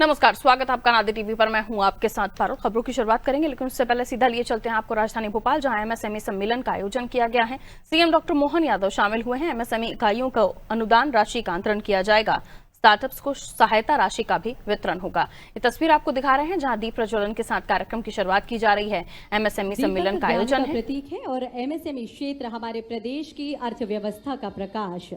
नमस्कार, स्वागत है आपका नादिर टीवी पर। मैं हूं आपके साथ फारूक। खबरों की शुरुआत करेंगे, लेकिन उससे पहले सीधा लिए चलते हैं आपको राजधानी भोपाल, जहां एमएसएमई सम्मेलन का आयोजन किया गया है। सीएम डॉक्टर मोहन यादव शामिल हुए हैं। एमएसएमई इकाइयों को अनुदान राशि का अंतरण किया जाएगा। स्टार्टअप्स को सहायता राशि का भी वितरण होगा। ये तस्वीर आपको दिखा रहे हैं, जहां दीप प्रज्वलन के साथ कार्यक्रम की शुरुआत की जा रही है। एमएसएमई सम्मेलन का आयोजन है, प्रतीक है और एमएसएमई क्षेत्र हमारे प्रदेश की अर्थव्यवस्था का प्रकाश।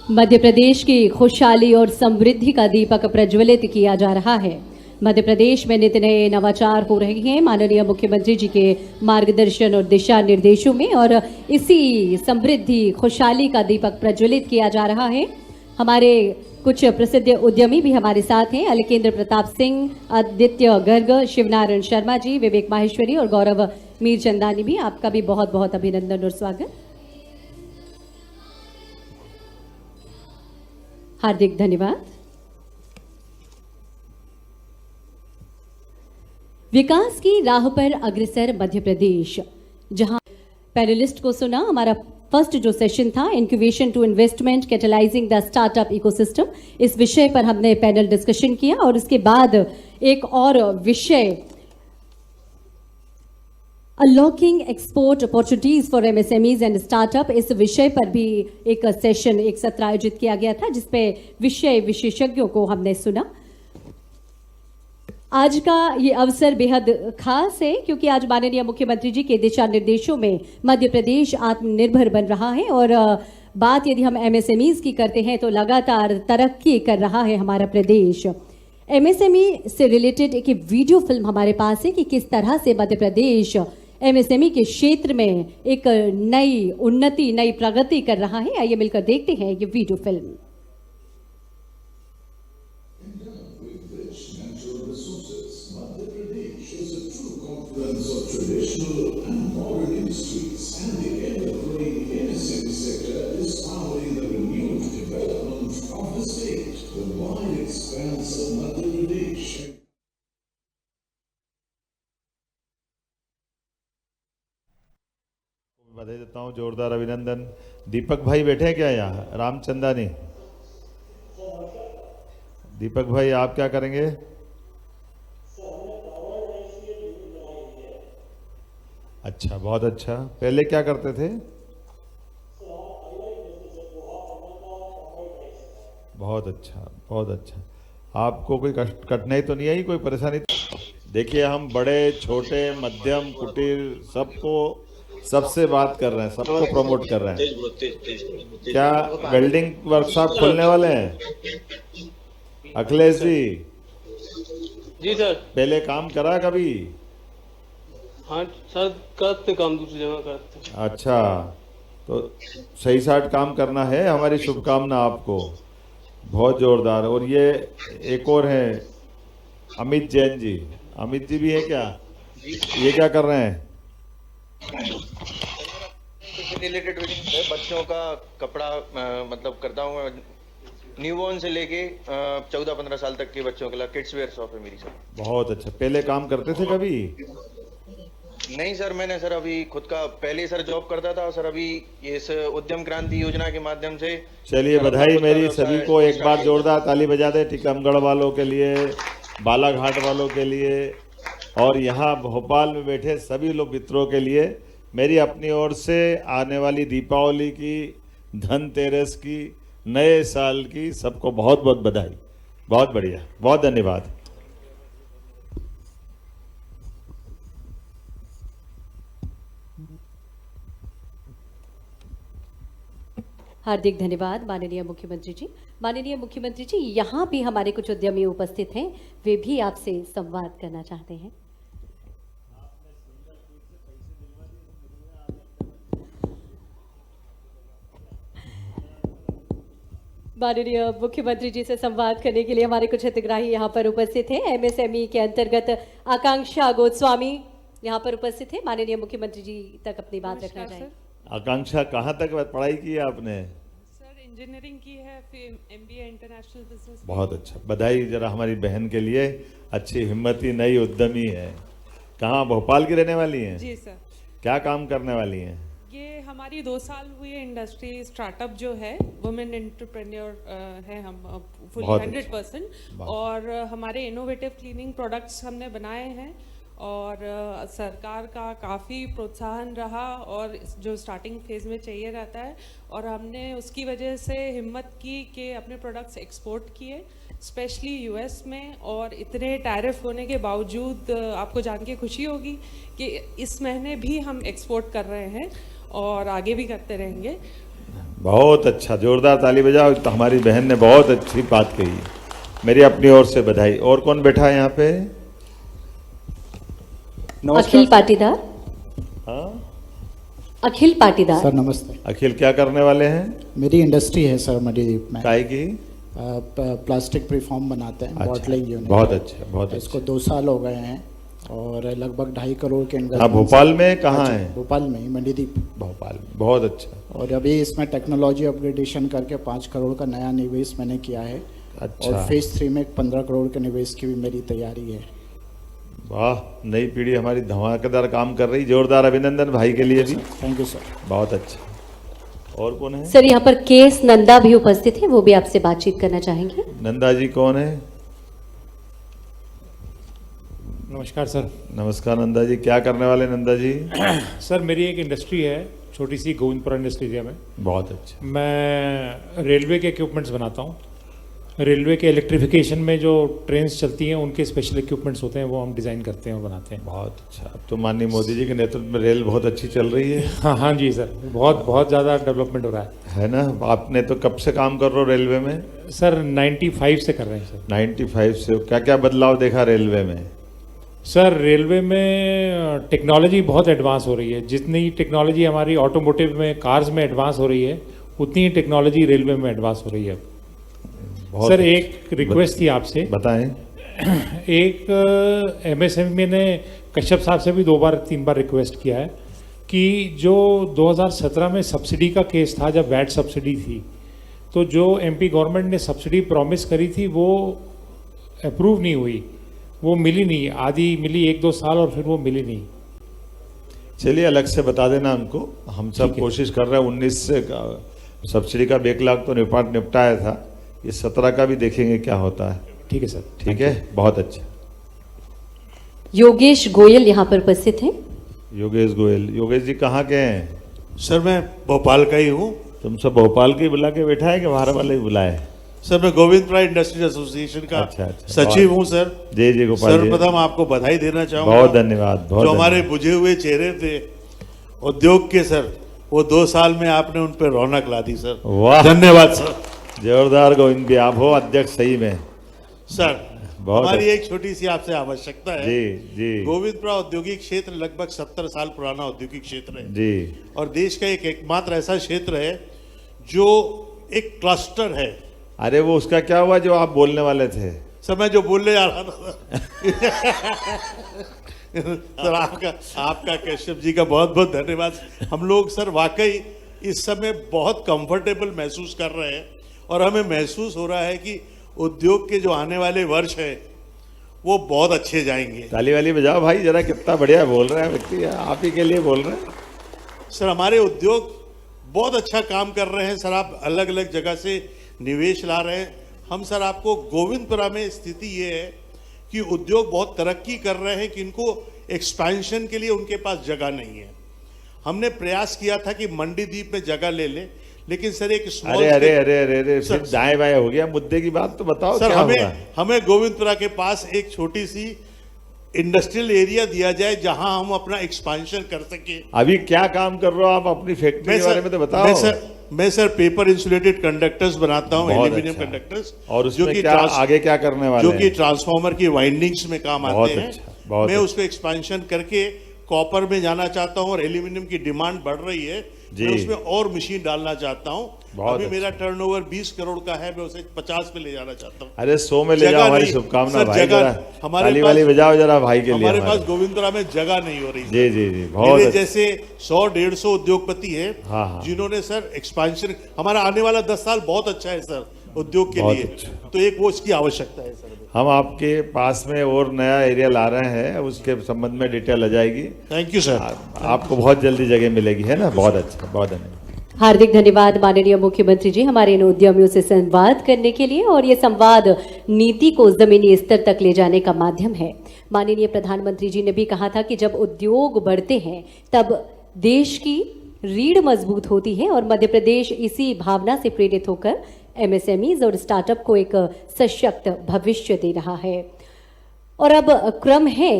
मध्य प्रदेश की खुशहाली और समृद्धि का दीपक प्रज्वलित किया जा रहा है। मध्य प्रदेश में नित नए नवाचार हो रहे हैं माननीय मुख्यमंत्री जी के मार्गदर्शन और दिशा निर्देशों में, और इसी समृद्धि खुशहाली का दीपक प्रज्वलित किया जा रहा है। हमारे कुछ प्रसिद्ध उद्यमी भी हमारे साथ हैं। अलकेंद्र प्रताप सिंह, आदित्य गर्ग, शिवनारायण शर्मा जी, विवेक माहेश्वरी और गौरव मीरचंदानी भी। आपका भी बहुत बहुत अभिनंदन और स्वागत, हार्दिक धन्यवाद। विकास की राह पर अग्रसर मध्य प्रदेश, जहां पैनलिस्ट को सुना। हमारा फर्स्ट जो सेशन था, incubation to investment catalysing the startup ecosystem, इस विषय पर हमने पैनल डिस्कशन किया। और उसके बाद एक और विषय, unlocking export opportunities for MSMEs and startup, इस विषय पर भी एक सेशन, एक सत्र आयोजित किया गया था, जिसपे विषय विशेषज्ञों को हमने सुना। आज का ये अवसर बेहद खास है, क्योंकि आज माननीय मुख्यमंत्री जी के दिशा निर्देशों में मध्य प्रदेश आत्मनिर्भर बन रहा है। और बात यदि हम एमएसएमईज की करते हैं तो लगातार तरक्की कर रहा है हमारा प्रदेश। एमएसएमई से रिलेटेड एक वीडियो फिल्म हमारे पास है कि किस तरह से मध्य प्रदेश एमएसएमई के क्षेत्र में एक नई उन्नति, नई प्रगति कर रहा है। आइए मिलकर देखते हैं ये वीडियो फिल्म। बधाई देता हूँ, जोरदार अभिनंदन। दीपक भाई बैठे हैं क्या यहाँ? रामचंदानी, दीपक भाई आप क्या करेंगे? अच्छा, बहुत अच्छा। पहले क्या करते थे? बहुत अच्छा, बहुत अच्छा। आपको कोई कठिनाई तो नहीं आई, कोई परेशानी? देखिए, हम बड़े छोटे मध्यम कुटीर सबको, सबसे बात कर रहे हैं, सबको प्रमोट कर रहे हैं। क्या वेल्डिंग वर्कशॉप खोलने वाले हैं? अखिलेश जी सर। पहले काम करा कभी? हाँ सर, करते काम दूसरी जगह करते। अच्छा, तो सही साथ काम करना है। हमारी शुभकामना आपको, बहुत जोरदार। और ये एक और है, अमित जैन जी। अमित जी भी है क्या? ये क्या कर रहे हैं? रिलेटेड बच्चों का कपड़ा मतलब करता हूँ, न्यूबॉर्न से लेके 14-15 साल तक के बच्चों के लिए किड्स वेयर शॉप है मेरी सर। बहुत अच्छा। पहले काम करते थे कभी? नहीं सर, मैंने सर अभी खुद का पहले सर जॉब करता था सर। अभी ये इस उद्यम क्रांति योजना के माध्यम से। चलिए, बधाई मेरी सभी को। एक बार जोरदार ताली बजा दे टीकमगढ़ वालों के लिए, बालाघाट वालों के लिए, और यहाँ भोपाल में बैठे सभी लोग मित्रों के लिए मेरी अपनी ओर से आने वाली दीपावली की, धनतेरस की, नए साल की सबको बहुत बहुत बधाई। बहुत बढ़िया, बहुत धन्यवाद। हार्दिक धन्यवाद माननीय मुख्यमंत्री जी। माननीय मुख्यमंत्री जी, यहाँ भी हमारे कुछ उद्यमी उपस्थित हैं, वे भी आपसे संवाद करना चाहते हैं। माननीय मुख्यमंत्री जी से संवाद करने के लिए हमारे कुछ हितग्राही यहाँ पर उपस्थित हैं। एमएसएमई के अंतर्गत आकांक्षा गोस्वामी यहाँ पर उपस्थित है। माननीय मुख्यमंत्री जी तक अपनी बात रखना चाहेंगे। आकांक्षा, कहाँ तक पढ़ाई की है आपने? सर इंजीनियरिंग की है, फिर एमबीए इंटरनेशनल बिजनेस। बहुत अच्छा, बधाई जरा हमारी बहन के लिए। अच्छी हिम्मती नई उद्यमी है। कहाँ, भोपाल की रहने वाली हैं? जी सर। क्या काम करने वाली हैं? ये हमारी 2 साल हुई है इंडस्ट्री स्टार्टअप जो है, वुमेन एंटरप्रेन्योर है हम फुल बहुत 100%। और हमारे इनोवेटिव क्लीनिंग प्रोडक्ट्स हमने बनाए हैं और सरकार का काफ़ी प्रोत्साहन रहा और जो स्टार्टिंग फेज़ में चाहिए रहता है, और हमने उसकी वजह से हिम्मत की कि अपने प्रोडक्ट्स एक्सपोर्ट किए स्पेशली यूएस में। और इतने टैरिफ होने के बावजूद आपको जान के खुशी होगी कि इस महीने भी हम एक्सपोर्ट कर रहे हैं और आगे भी करते रहेंगे। बहुत अच्छा, जोरदार ताली बजाओ। तो हमारी बहन ने बहुत अच्छी बात कही, मेरी अपनी ओर से बधाई। और कौन बैठा है यहाँ पे? अखिल पाटीदार। हाँ, अखिल पाटीदार। सर नमस्ते। अखिल क्या करने वाले हैं? मेरी इंडस्ट्री है सर मणिदीप में। काय की? प्लास्टिक प्रीफॉर्म बनाते हैं, अच्छा, बॉटलिंग यूनिट। बहुत अच्छा, बहुत इसको अच्छा। 2 साल हो गए हैं और लगभग 2.5 करोड़ के हाँ, इन्वेस्टमेंट। भोपाल में कहाँ है? भोपाल में ही, मणिदीप। भोपाल में, बहुत अच्छा। और अभी इसमें टेक्नोलॉजी अपग्रेडेशन करके 5 करोड़ का नया निवेश मैंने किया है। अच्छा। और फेज 3 में 15 करोड़ के निवेश की भी मेरी तैयारी है। वाह, नई पीढ़ी हमारी धमाकेदार काम कर रही। जोरदार अभिनंदन भाई के लिए भी। Thank you sir. बहुत अच्छा। और कौन है? सर यहाँ पर केस नंदा भी उपस्थित है, वो भी आपसे बातचीत करना चाहेंगे। नंदा जी कौन है? नमस्कार सर। नमस्कार नंदा जी, क्या करने वाले नंदा जी? सर मेरी एक इंडस्ट्री है छोटी सी, गोविंदपुरा इंडस्ट्री एरिया में। बहुत अच्छा। मैं रेलवे के इक्विपमेंट्स बनाता हूँ। रेलवे के इलेक्ट्रिफिकेशन में जो ट्रेन्स चलती हैं उनके स्पेशल इक्विपमेंट्स होते हैं, वो हम डिज़ाइन करते हैं और बनाते हैं। बहुत अच्छा। अब तो माननीय मोदी जी के नेतृत्व में रेल बहुत अच्छी चल रही है। हाँ हाँ जी सर, बहुत बहुत ज़्यादा डेवलपमेंट हो रहा है ना? आपने तो कब से काम कर रहे हो रेलवे में? है सर। 95 से कर रहे हैं सर। 95 से क्या क्या बदलाव देखा रेलवे में? सर रेलवे में टेक्नोलॉजी बहुत एडवांस हो रही है। जितनी टेक्नोलॉजी हमारी ऑटोमोटिव में, कार्स में एडवांस हो रही है, उतनी ही टेक्नोलॉजी रेलवे में एडवांस हो रही है। बहुत सर अच्छा। एक रिक्वेस्ट थी आपसे। बताएं। एक एमएसएमई ने कश्यप साहब से भी 2-3 बार रिक्वेस्ट किया है कि जो 2017 में सब्सिडी का केस था, जब वैट सब्सिडी थी, तो जो एमपी गवर्नमेंट ने सब्सिडी प्रॉमिस करी थी वो अप्रूव नहीं हुई, वो मिली नहीं। आधी मिली 1-2 साल और फिर वो मिली नहीं। चलिए अलग से बता देना हमको, हम सब ठीक है। कोशिश कर रहे हैं। 19 से सब्सिडी का बैकलॉग तो निपटाया था, ये 17 का भी देखेंगे क्या होता है। ठीक है सर। ठीक है, बहुत अच्छा। योगेश गोयल यहाँ पर उपस्थित हैं। योगेश गोयल। योगेश जी कहाँ के हैं? सर मैं भोपाल का ही हूँ। तुम सब भोपाल के बुला के बैठा है कि बाहर वाले ही बुलाए? सर मैं गोविंदपुरा इंडस्ट्रीज एसोसिएशन का अच्छा, अच्छा। सचिव हूँ सर। जी जी गोपाल जी, सर्वप्रथम आपको बधाई देना चाहूँगा। बहुत धन्यवाद। बहुत जो हमारे धन्यवाद। बुझे हुए चेहरे थे उद्योग के सर, वो 2 साल में आपने उन पर रौनक ला दी सर। वाह, धन्यवाद सर। जोरदार गोविंद भी, आप हो अध्यक्ष सही में। सर बहुत हमारी एक छोटी सी आपसे आवश्यकता है। जी जी गोविंदपुरा औद्योगिक क्षेत्र लगभग 70 साल पुराना औद्योगिक क्षेत्र है जी। और देश का एकमात्र ऐसा क्षेत्र है जो एक क्लस्टर है। अरे वो उसका क्या हुआ जो आप बोलने वाले थे? सर मैं जो बोलने जा रहा था सर आपका कश्यप जी का बहुत बहुत धन्यवाद। हम लोग सर वाकई इस समय बहुत कंफर्टेबल महसूस कर रहे हैं और हमें महसूस हो रहा है कि उद्योग के जो आने वाले वर्ष है वो बहुत अच्छे जाएंगे। ताली वाली बजाओ भाई जरा, कितना बढ़िया बोल रहा है व्यक्ति, आप ही के लिए बोल रहे हैं। सर हमारे उद्योग बहुत अच्छा काम कर रहे हैं सर। आप अलग अलग जगह से निवेश ला रहे हैं। हम सर आपको गोविंदपुरा में स्थिति ये है कि उद्योग बहुत तरक्की कर रहे हैं कि इनको एक्सपेंशन के लिए उनके पास जगह नहीं है। हमने प्रयास किया था कि मंडीदीप में जगह ले ले, लेकिन सर एक स्मॉल अरे अरे अरे अरे अरे फिर दाएं बाएं हो गया। मुद्दे की बात तो बताओ सर। क्या हुआ? हमें गोविंदपुरा के पास एक छोटी सी इंडस्ट्रियल एरिया दिया जाए जहां हम अपना एक्सपेंशन कर सके। अभी क्या काम कर रहे हो आप अपनी फैक्ट्री के बारे में तो बताओ। मैं सर पेपर इंसुलेटेड कंडक्टर्स बनाता हूं, बहुत एल्यूमिनियम अच्छा। कंडक्टर्स। और उसमें क्या आगे क्या करने वाले जो हैं? कि ट्रांसफार्मर की वाइंडिंग्स में काम बहुत आते हैं। अच्छा, बहुत मैं अच्छा। उसको एक्सपेंशन करके कॉपर में जाना चाहता हूं और एल्यूमिनियम की डिमांड बढ़ रही है। जी। मैं उसमें और मशीन डालना चाहता हूं। बहुत अभी अच्छा। मेरा टर्नओवर 20 करोड़ का है, मैं उसे 50 पे ले जाना चाहता हूं। अरे 100 में ले जगह जाओ, हमारी नहीं। शुभकामना सर, भाई। जगह जरा हमारे ताली पास- वाली बजाओ जरा भाई के लिए। हमारे पास गोविंदपुरा में जगह नहीं हो रही। जी जी जी, बहुत मेरे अच्छा। जैसे 100-150 उद्योगपति हैं हाँ, हाँ। जिन्होंने सर एक्सपेंशन, हमारा आने वाला 10 साल बहुत अच्छा है सर। उद्योग के बहुत लिए, अच्छा। तो एक वो इसकी आवश्यकता है सर। हम आपके पास में और नया एरिया ला रहे हैं, उसके संबंध में डिटेल आ जाएगी। Thank you sir. आपको बहुत जल्दी जगह मिलेगी, है ना? बहुत अच्छा, बहुत धन्यवाद। हार्दिक धन्यवाद माननीय मुख्यमंत्री जी, हमारे इन उद्यमियों से संवाद करने के लिए। और ये संवाद नीति को जमीनी स्तर तक ले जाने का माध्यम है। माननीय प्रधानमंत्री जी ने भी कहा था कि जब उद्योग बढ़ते हैं तब देश की रीढ़ मजबूत होती है, और मध्य प्रदेश इसी भावना से प्रेरित होकर एमएसएमईज और स्टार्टअप को एक सशक्त भविष्य दे रहा है। और अब क्रम है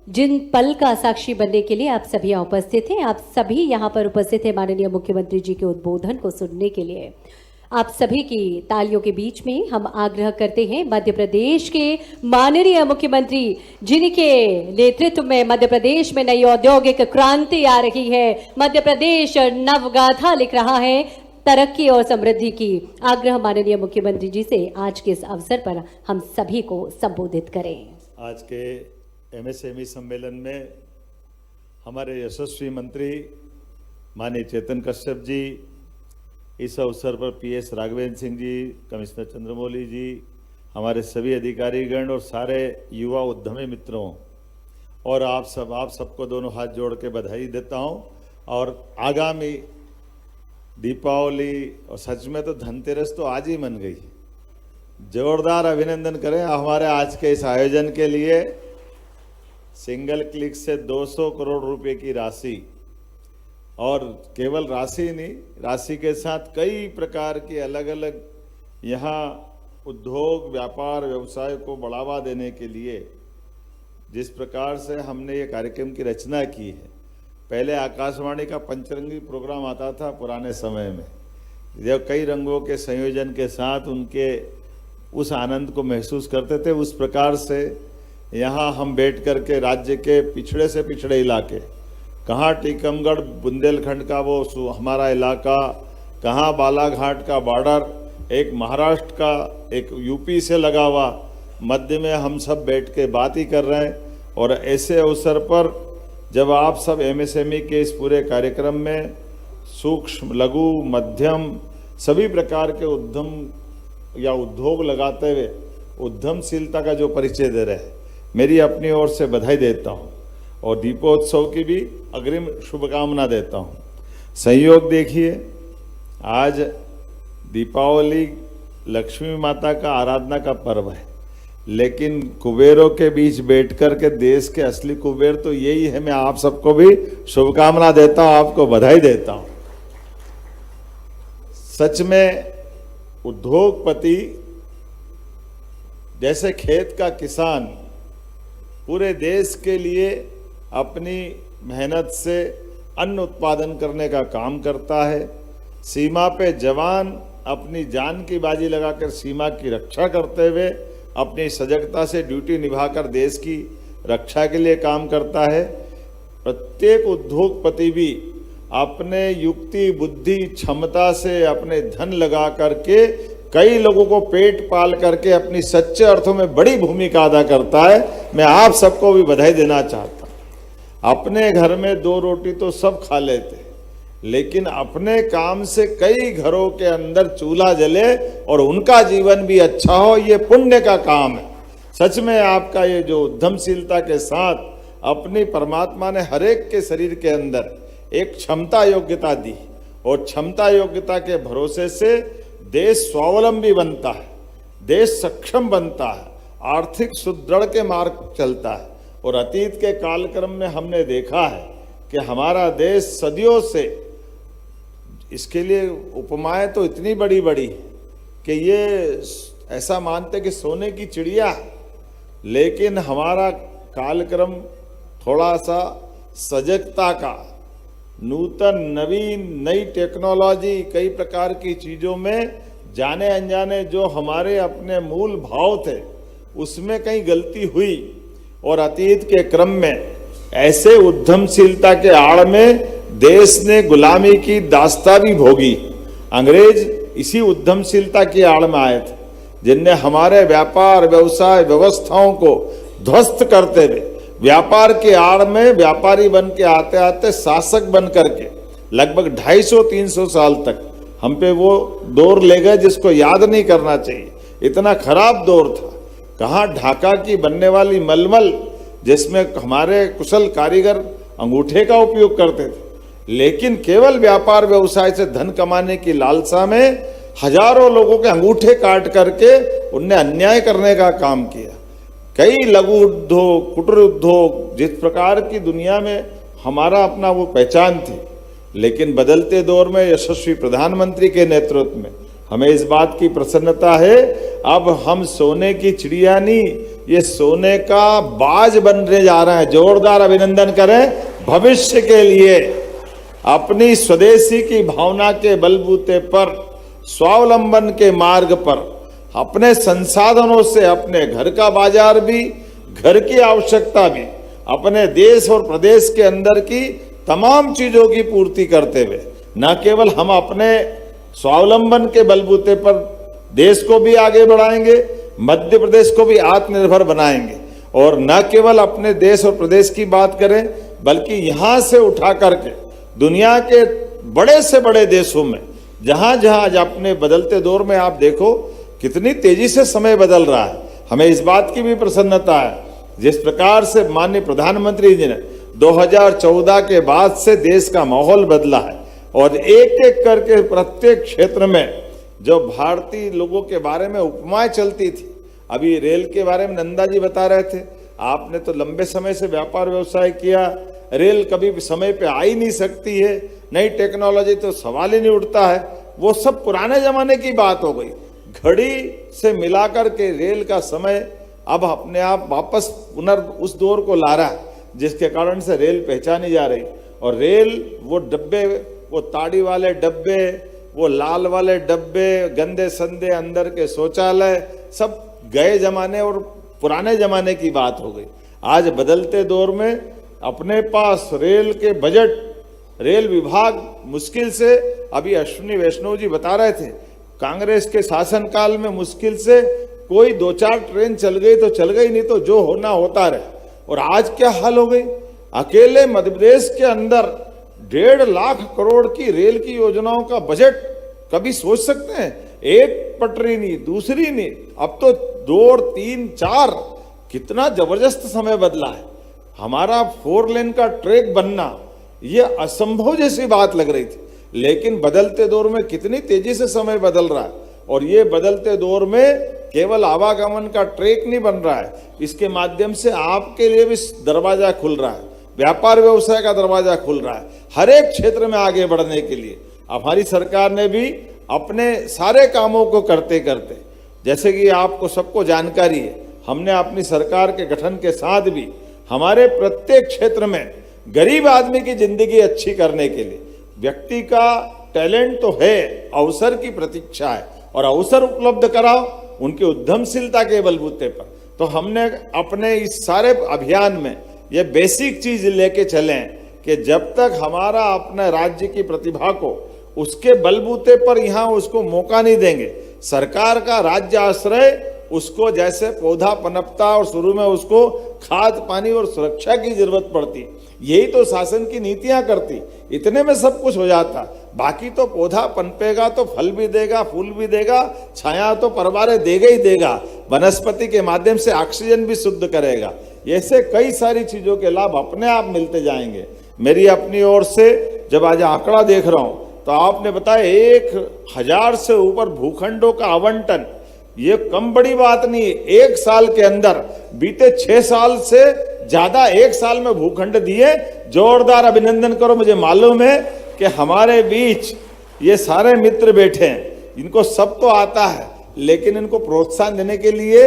जिन पल का साक्षी बनने के लिए आप सभी यहाँ उपस्थित हैं। आप सभी यहाँ पर उपस्थित हैं माननीय मुख्यमंत्री जी के उद्बोधन को सुनने के लिए। आप सभी की तालियों के बीच में हम आग्रह करते हैं मध्य प्रदेश के माननीय मुख्यमंत्री जिनके नेतृत्व में मध्य प्रदेश में नई औद्योगिक क्रांति आ रही है, मध्य प्रदेश नवगाथा लिख रहा है तरक्की और समृद्धि की। आग्रह माननीय मुख्यमंत्री जी से आज के इस अवसर पर हम सभी को संबोधित करें। आज के एमएसएमई सम्मेलन में हमारे यशस्वी मंत्री माननीय चेतन कश्यप जी, इस अवसर पर पीएस राघवेंद्र सिंह जी, कमिश्नर चंद्रमौली जी, हमारे सभी अधिकारीगण और सारे युवा उद्यमी मित्रों और आप सबको दोनों हाथ जोड़ के बधाई देता हूं। और आगामी दीपावली और सच में तो धनतेरस तो आज ही मन गई। जोरदार अभिनंदन करें हमारे आज के इस आयोजन के लिए। सिंगल क्लिक से 200 करोड़ रुपए की राशि, और केवल राशि नहीं, राशि के साथ कई प्रकार की अलग अलग यहाँ उद्योग व्यापार व्यवसाय को बढ़ावा देने के लिए जिस प्रकार से हमने ये कार्यक्रम की रचना की है। पहले आकाशवाणी का पंचरंगी प्रोग्राम आता था पुराने समय में, जब कई रंगों के संयोजन के साथ उनके उस आनंद को महसूस करते थे। उस प्रकार से यहाँ हम बैठ कर के राज्य के पिछड़े से पिछड़े इलाके, कहाँ टीकमगढ़ बुंदेलखंड का वो हमारा इलाका, कहाँ बालाघाट का बॉर्डर, एक महाराष्ट्र का, एक यूपी से लगा हुआ, मध्य में हम सब बैठ के बात ही कर रहे हैं। और ऐसे अवसर पर जब आप सब एमएसएमई के इस पूरे कार्यक्रम में सूक्ष्म लघु मध्यम सभी प्रकार के उद्यम या उद्योग लगाते हुए उद्यमशीलता का जो परिचय दे रहे हैं, मेरी अपनी ओर से बधाई देता हूं और दीपोत्सव की भी अग्रिम शुभकामना देता हूं। संयोग देखिए, आज दीपावली लक्ष्मी माता का आराधना का पर्व है, लेकिन कुबेरों के बीच बैठकर के देश के असली कुबेर तो यही है। मैं आप सबको भी शुभकामना देता हूं, आपको बधाई देता हूं। सच में उद्योगपति जैसे खेत का किसान पूरे देश के लिए अपनी मेहनत से अन्न उत्पादन करने का काम करता है, सीमा पे जवान अपनी जान की बाजी लगाकर सीमा की रक्षा करते हुए अपनी सजगता से ड्यूटी निभाकर देश की रक्षा के लिए काम करता है। प्रत्येक उद्योगपति भी अपने युक्ति बुद्धि क्षमता से अपने धन लगा करके कई लोगों को पेट पाल करके अपनी सच्चे अर्थों में बड़ी भूमिका अदा करता है। मैं आप सबको भी बधाई देना चाहता हूं। अपने घर में 2 रोटी तो सब खा लेते, लेकिन अपने काम से कई घरों के अंदर चूल्हा जले और उनका जीवन भी अच्छा हो, ये पुण्य का काम है। सच में आपका ये जो उद्यमशीलता के साथ अपनी परमात्मा ने हरेक के शरीर के अंदर एक क्षमता योग्यता दी, और क्षमता योग्यता के भरोसे से देश स्वावलंबी बनता है, देश सक्षम बनता है, आर्थिक सुदृढ़ के मार्ग चलता है। और अतीत के कालक्रम में हमने देखा है कि हमारा देश सदियों से, इसके लिए उपमाएं तो इतनी बड़ी बड़ी कि ये ऐसा मानते कि सोने की चिड़िया, लेकिन हमारा कालक्रम थोड़ा सा सजगता का, नूतन नवीन नई टेक्नोलॉजी कई प्रकार की चीज़ों में जाने अनजाने जो हमारे अपने मूल भाव थे उसमें कहीं गलती हुई, और अतीत के क्रम में ऐसे उद्यमशीलता के आड़ में देश ने गुलामी की दास्तां भी भोगी। अंग्रेज इसी उद्यमशीलता की आड़ में आए थे, जिनने हमारे व्यापार व्यवसाय व्यवस्थाओं को ध्वस्त करते हुए व्यापार के आड़ में व्यापारी बन के आते आते शासक बन करके लगभग 250-300 साल तक हम पे वो दौर ले गए जिसको याद नहीं करना चाहिए। इतना खराब दौर था। कहाँ ढाका की बनने वाली मलमल जिसमें हमारे कुशल कारीगर अंगूठे का उपयोग करते थे, लेकिन केवल व्यापार व्यवसाय से धन कमाने की लालसा में हजारों लोगों के अंगूठे काट करके उनने अन्याय करने का काम किया। कई लघु उद्योग, कुटीर उद्योग, जिस प्रकार की दुनिया में हमारा अपना वो पहचान थी, लेकिन बदलते दौर में यशस्वी प्रधानमंत्री के नेतृत्व में हमें इस बात की प्रसन्नता है, अब हम सोने की चिड़िया नहीं, ये सोने का बाज बनने जा रहे हैं। जोरदार अभिनंदन करें भविष्य के लिए। अपनी स्वदेशी की भावना के बलबूते पर, स्वावलंबन के मार्ग पर, अपने संसाधनों से अपने घर का बाजार भी, घर की आवश्यकता भी, अपने देश और प्रदेश के अंदर की तमाम चीजों की पूर्ति करते हुए न केवल हम अपने स्वावलंबन के बलबूते पर देश को भी आगे बढ़ाएंगे, मध्य प्रदेश को भी आत्मनिर्भर बनाएंगे, और न केवल अपने देश और प्रदेश की बात करें बल्कि यहां से उठा करके दुनिया के बड़े से बड़े देशों में, जहां जहां आज अपने बदलते दौर में आप देखो कितनी तेजी से समय बदल रहा है। हमें इस बात की भी प्रसन्नता है जिस प्रकार से माननीय प्रधानमंत्री जी ने 2014 के बाद से देश का माहौल बदला है, और एक एक करके प्रत्येक क्षेत्र में जो भारतीय लोगों के बारे में उपमाएं चलती थी, अभी रेल के बारे में नंदा जी बता रहे थे, आपने तो लंबे समय से व्यापार व्यवसाय किया, रेल कभी भी समय पे आ ही नहीं सकती है, नई टेक्नोलॉजी तो सवाल ही नहीं उठता है, वो सब पुराने जमाने की बात हो गई। घड़ी से मिलाकर के रेल का समय अब अपने आप वापस उस दौर को ला रहा है, जिसके कारण से रेल पहचानी जा रही। और रेल वो डब्बे, वो ताड़ी वाले डब्बे, वो लाल वाले डब्बे, गंदे संदे अंदर के शौचालय, सब गए जमाने और पुराने जमाने की बात हो गई। आज बदलते दौर में अपने पास रेल के बजट, रेल विभाग मुश्किल से, अभी अश्विनी वैष्णव जी बता रहे थे, कांग्रेस के शासनकाल में मुश्किल से कोई 2-4 ट्रेन चल गई तो चल गई, नहीं तो जो होना होता रहे। और आज क्या हाल हो गई, अकेले मध्य प्रदेश के अंदर 1.5 लाख करोड़ की रेल की योजनाओं का बजट, कभी सोच सकते हैं? एक पटरी नहीं, दूसरी नहीं, अब तो 2, 3, 4, कितना जबरदस्त समय बदला है। हमारा 4 लेन का ट्रैक बनना ये असंभव जैसी बात लग रही थी, लेकिन बदलते दौर में कितनी तेजी से समय बदल रहा है। और ये बदलते दौर में केवल आवागमन का ट्रैक नहीं बन रहा है, इसके माध्यम से आपके लिए भी दरवाजा खुल रहा है, व्यापार व्यवसाय का दरवाजा खुल रहा है, हर एक क्षेत्र में आगे बढ़ने के लिए। हमारी सरकार ने भी अपने सारे कामों को करते करते, जैसे कि आपको सबको जानकारी है, हमने अपनी सरकार के गठन के साथ भी हमारे प्रत्येक क्षेत्र में गरीब आदमी की जिंदगी अच्छी करने के लिए, व्यक्ति का टैलेंट तो है, अवसर की प्रतीक्षा है, और अवसर उपलब्ध कराओ उनकी उद्यमशीलता के बलबूते पर। तो हमने अपने इस सारे अभियान में ये बेसिक चीज लेके चलें कि जब तक हमारा अपने राज्य की प्रतिभा को उसके बलबूते पर यहाँ उसको मौका नहीं देंगे, सरकार का राज्य आश्रय उसको जैसे पौधा पनपता और शुरू में उसको खाद पानी और सुरक्षा की जरूरत पड़ती, यही तो शासन की नीतियां करती, इतने में सब कुछ हो जाता। बाकी तो पौधा पनपेगा तो फल भी देगा, फूल भी देगा, छाया तो परवारे देगा ही देगा, वनस्पति के माध्यम से ऑक्सीजन भी शुद्ध करेगा। ऐसे कई सारी चीजों के लाभ अपने आप मिलते जाएंगे। मेरी अपनी ओर से जब आज आंकड़ा देख रहा हूं तो आपने बताया 1000 से ऊपर भूखंडों का आवंटन, ये कम बड़ी बात नहीं है। 1 साल के अंदर बीते 6 साल से ज्यादा 1 साल में भूखंड दिए, जोरदार अभिनंदन करो। मुझे मालूम है कि हमारे बीच ये सारे मित्र बैठे हैं, इनको सब तो आता है, लेकिन इनको प्रोत्साहन देने के लिए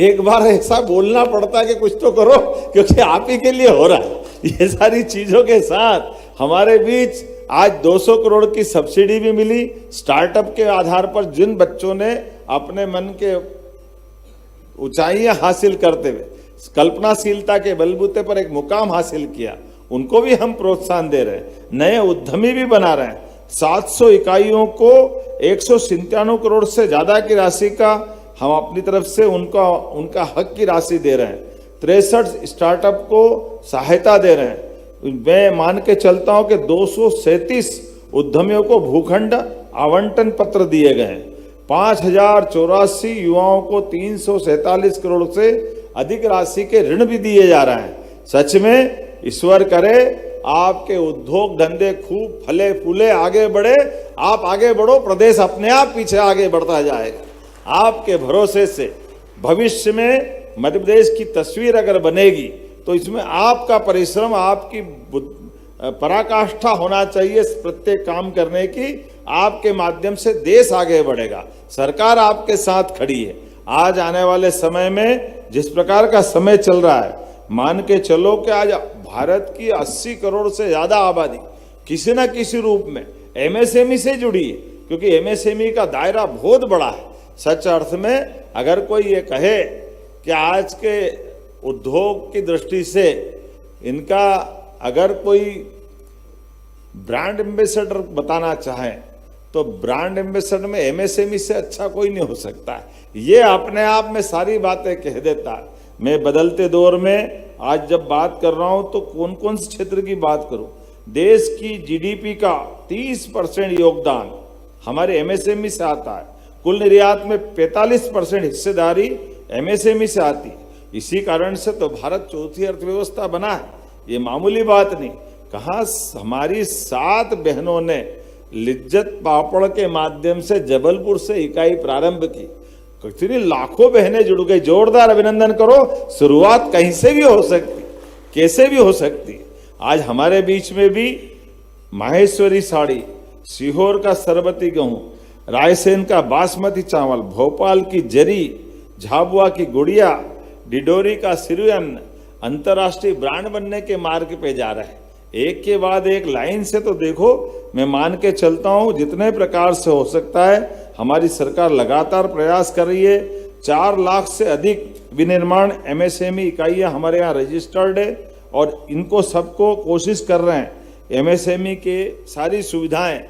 एक बार ऐसा बोलना पड़ता है कि कुछ तो करो, क्योंकि आप ही के लिए हो रहा है। ये सारी चीजों के साथ हमारे बीच आज 200 करोड़ की सब्सिडी भी मिली स्टार्टअप के आधार पर, जिन बच्चों ने अपने मन के ऊंचाइयां हासिल करते हुए कल्पनाशीलता के बलबूते पर एक मुकाम हासिल किया, उनको भी हम प्रोत्साहन दे रहे हैं, नए उद्यमी भी बना रहे हैं। 700 इकाइयों को 197 करोड़ से ज्यादा की राशि का हम अपनी तरफ से उनका हक की राशि दे रहे हैं। 63 स्टार्टअप को सहायता दे रहे हैं। मैं मान के चलता हूं कि 237 उद्यमियों को भूखंड आवंटन पत्र दिए गए हैं। 5084 युवाओं को 347 करोड़ से अधिक राशि के ऋण भी दिए जा रहे हैं। सच में ईश्वर करे आपके उद्योग धंधे खूब फले फूले, आगे बढ़े। आप आगे बढ़ो, प्रदेश अपने आप पीछे आगे बढ़ता जाएगा। आपके भरोसे से भविष्य में मध्य प्रदेश की तस्वीर अगर बनेगी तो इसमें आपका परिश्रम, आपकी पराकाष्ठा होना चाहिए प्रत्येक काम करने की। आपके माध्यम से देश आगे बढ़ेगा, सरकार आपके साथ खड़ी है। आज आने वाले समय में जिस प्रकार का समय चल रहा है, मान के चलो कि आज भारत की 80 करोड़ से ज्यादा आबादी किसी न किसी रूप में एमएसएमई से जुड़ी है, क्योंकि एमएसएमई का दायरा बहुत बड़ा है। सच अर्थ में अगर कोई ये कहे कि आज के उद्योग की दृष्टि से इनका अगर कोई ब्रांड एम्बेसडर बताना चाहें तो ब्रांड एम्बेसडर में एमएसएमई से अच्छा कोई नहीं हो सकता है। ये अपने आप में सारी बातें कह देता है। मैं बदलते दौर में आज जब बात कर रहा हूं तो कौन कौन से क्षेत्र की बात करूं। देश की जीडीपी का 30% योगदान हमारे एमएसएमई से आता है। कुल निर्यात में 45% हिस्सेदारी एमएसएमई से आती है। इसी कारण से तो भारत चौथी अर्थव्यवस्था बना है। ये मामूली बात नहीं। कहाँ हमारी 7 बहनों ने लिज्जत पापड़ के माध्यम से जबलपुर से इकाई प्रारंभ की। कितनी लाखों बहनें जुड़ गई। जोरदार अभिनंदन करो। शुरुआत कहीं से भी हो सकती, कैसे भी हो सकती। आज हमारे बीच में भी माहेश्वरी साड़ी, सीहोर का सरबती गेहूं, रायसेन का बासमती चावल, भोपाल की जरी, झाबुआ की गुड़िया, डिडोरी का सिरुअन्न अंतर्राष्ट्रीय ब्रांड बनने के मार्ग पे जा रहे हैं। एक के बाद एक लाइन से तो देखो, मैं मान के चलता हूं जितने प्रकार से हो सकता है हमारी सरकार लगातार प्रयास कर रही है। 4 लाख से अधिक विनिर्माण एमएसएमई इकाइयां हमारे यहाँ रजिस्टर्ड है और इनको सबको कोशिश कर रहे हैं एमएसएमई के सारी सुविधाएं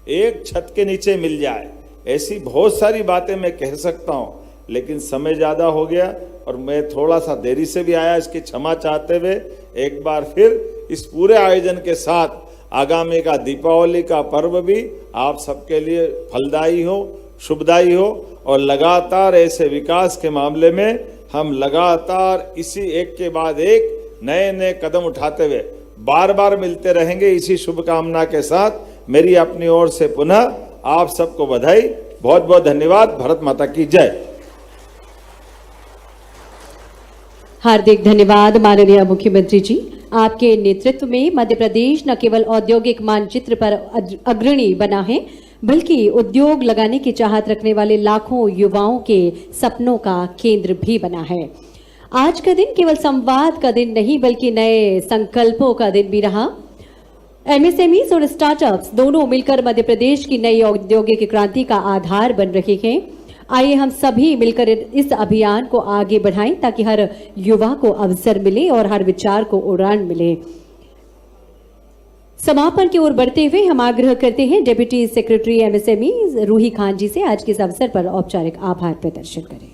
एक छत के नीचे मिल जाए। ऐसी बहुत सारी बातें मैं कह सकता हूं, लेकिन समय ज़्यादा हो गया और मैं थोड़ा सा देरी से भी आया। इसकी क्षमा चाहते हुए एक बार फिर इस पूरे आयोजन के साथ आगामी का दीपावली का पर्व भी आप सबके लिए फलदायी हो, शुभदायी हो और लगातार ऐसे विकास के मामले में हम लगातार इसी एक के बाद एक नए नए कदम उठाते हुए बार बार मिलते रहेंगे। इसी शुभकामना के साथ मेरी अपनी ओर से पुनः आप सबको बधाई। बहुत बहुत धन्यवाद। भारत माता की जय। हार्दिक धन्यवाद माननीय मुख्यमंत्री जी। आपके नेतृत्व में मध्य प्रदेश न केवल औद्योगिक मानचित्र पर अग्रणी बना है, बल्कि उद्योग लगाने की चाहत रखने वाले लाखों युवाओं के सपनों का केंद्र भी बना है। आज का दिन केवल संवाद का दिन नहीं, बल्कि नए संकल्पों का दिन भी रहा। एमएसएमईज और स्टार्टअप्स दोनों मिलकर मध्य प्रदेश की नई औद्योगिक क्रांति का आधार बन रहे हैं। आइए हम सभी मिलकर इस अभियान को आगे बढ़ाएं ताकि हर युवा को अवसर मिले और हर विचार को उड़ान मिले। समापन की ओर बढ़ते हुए हम आग्रह करते हैं deputy secretary MSME Ruhi Khan ji से आज के इस अवसर पर औपचारिक आभार प्रदर्शन करें।